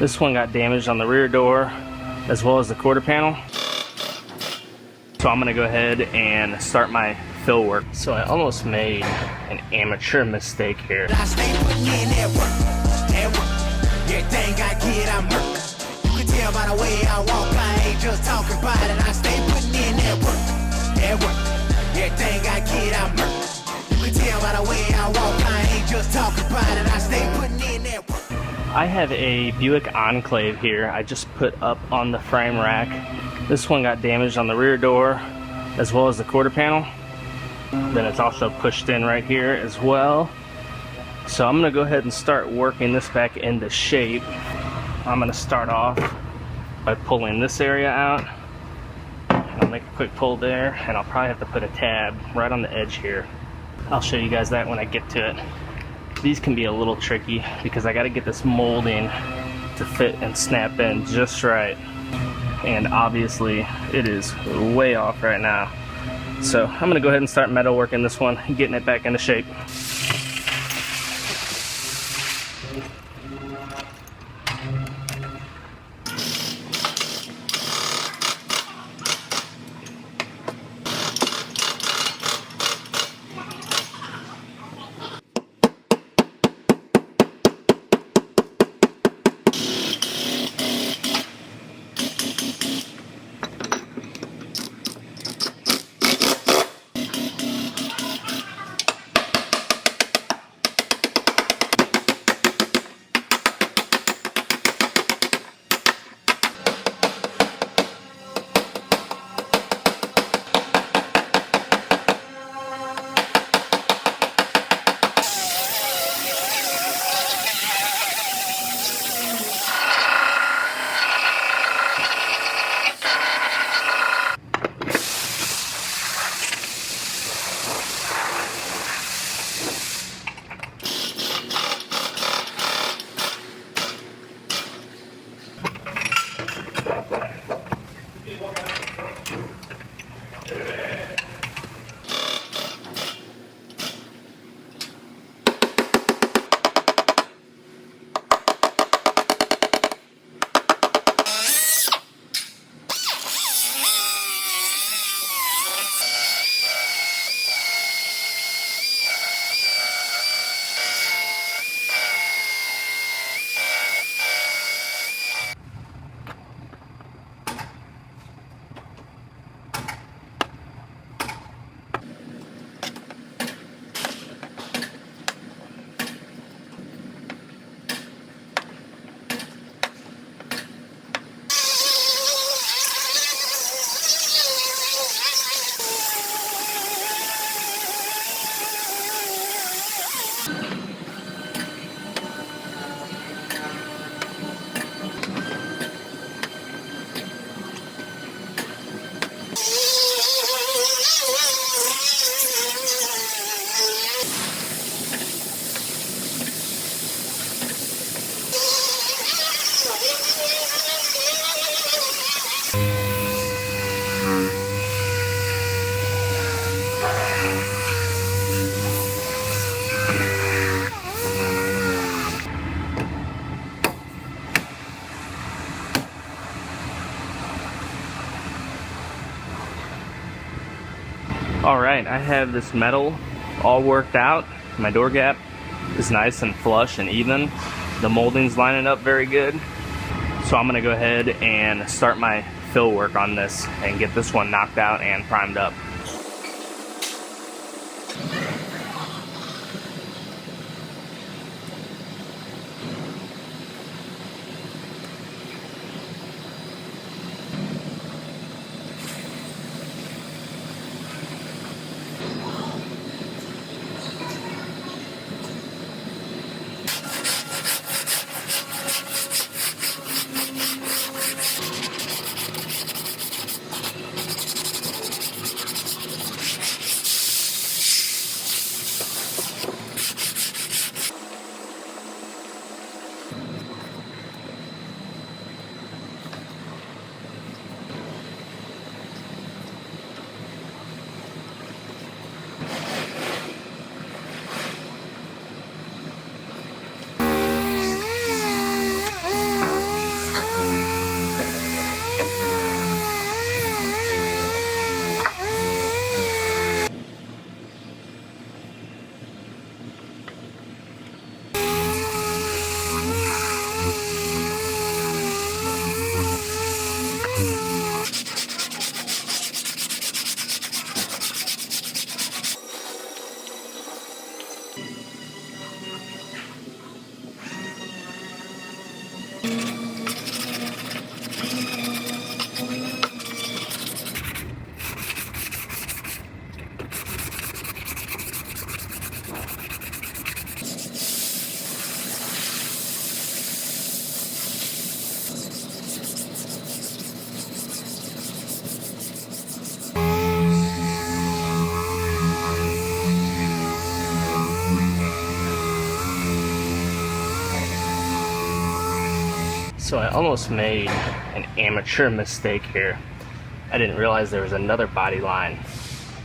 This one got damaged on the rear door as well as the quarter panel. So I'm gonna go ahead and start my fill work. So I almost made an amateur mistake here. I stay putting in that work. Everything I get, I'm work. You can tell by the way I walk, I ain't just talking about it. I stay putting in that work. Everything I get, I'm work. You can tell by the way I walk, I ain't just talking about it. I stay putting in that work. I have a Buick Enclave here. I just put up on the frame rack. This one got damaged on the rear door as well as the quarter panel. Then it's also pushed in right here as well. So I'm gonna go ahead and start working this back into shape. I'm gonna start off by pulling this area out. I'll make a quick pull there, and I'll probably have to put a tab right on the edge here. I'll show you guys that when I get to it. These can be a little tricky because I gotta get this molding to fit and snap in just right. And obviously it is way off right now. So I'm gonna go ahead and start metal working this one, getting it back into shape. Alright, I have this metal all worked out. My door gap is nice and flush and even. The molding's lining up very good. So I'm gonna go ahead and start my fill work on this and get this one knocked out and primed up. So I almost made an amateur mistake here. I didn't realize there was another body line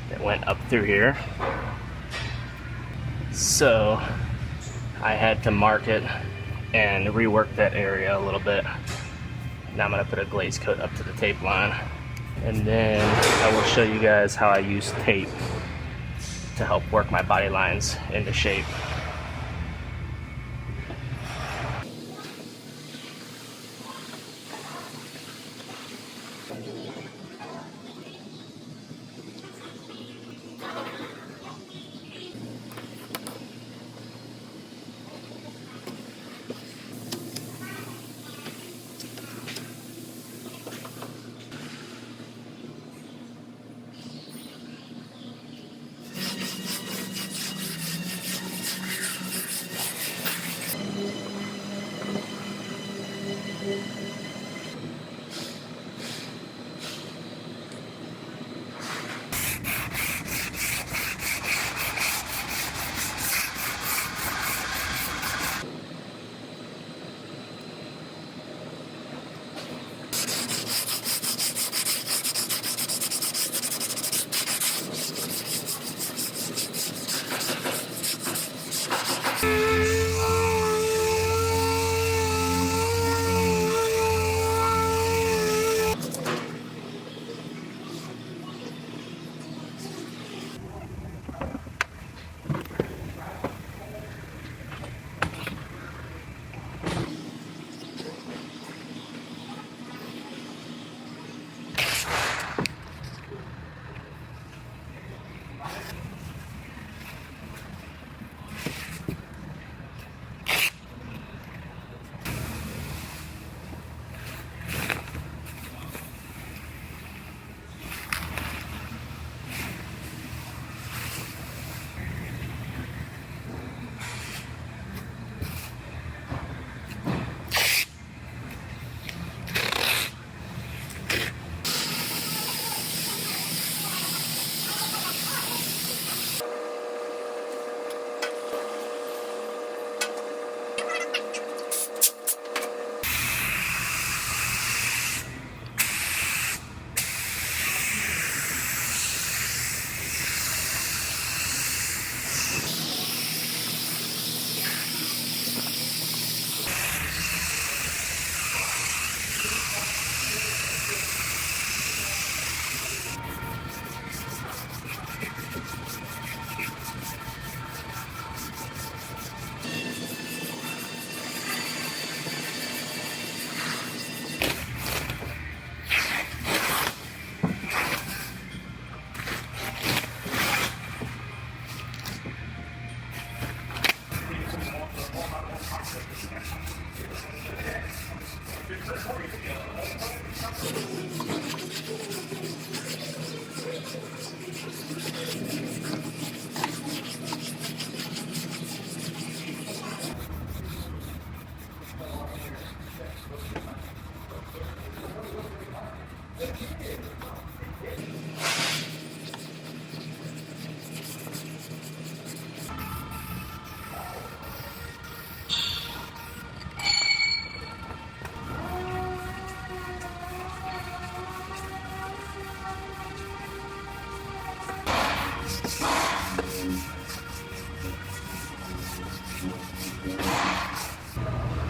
that went up through here. So I had to mark it and rework that area a little bit. Now I'm gonna put a glaze coat up to the tape line. And then I will show you guys how I use tape to help work my body lines into shape.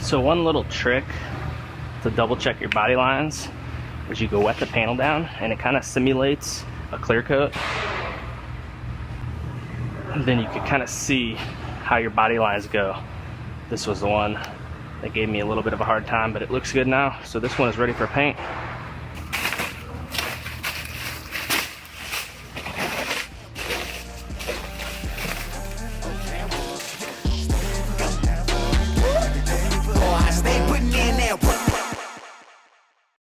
So one little trick to double check your body lines is you go wet the panel down and it kind of simulates a clear coat. And then you can kind of see how your body lines go. This was the one that gave me a little bit of a hard time, but it looks good now. So this one is ready for paint.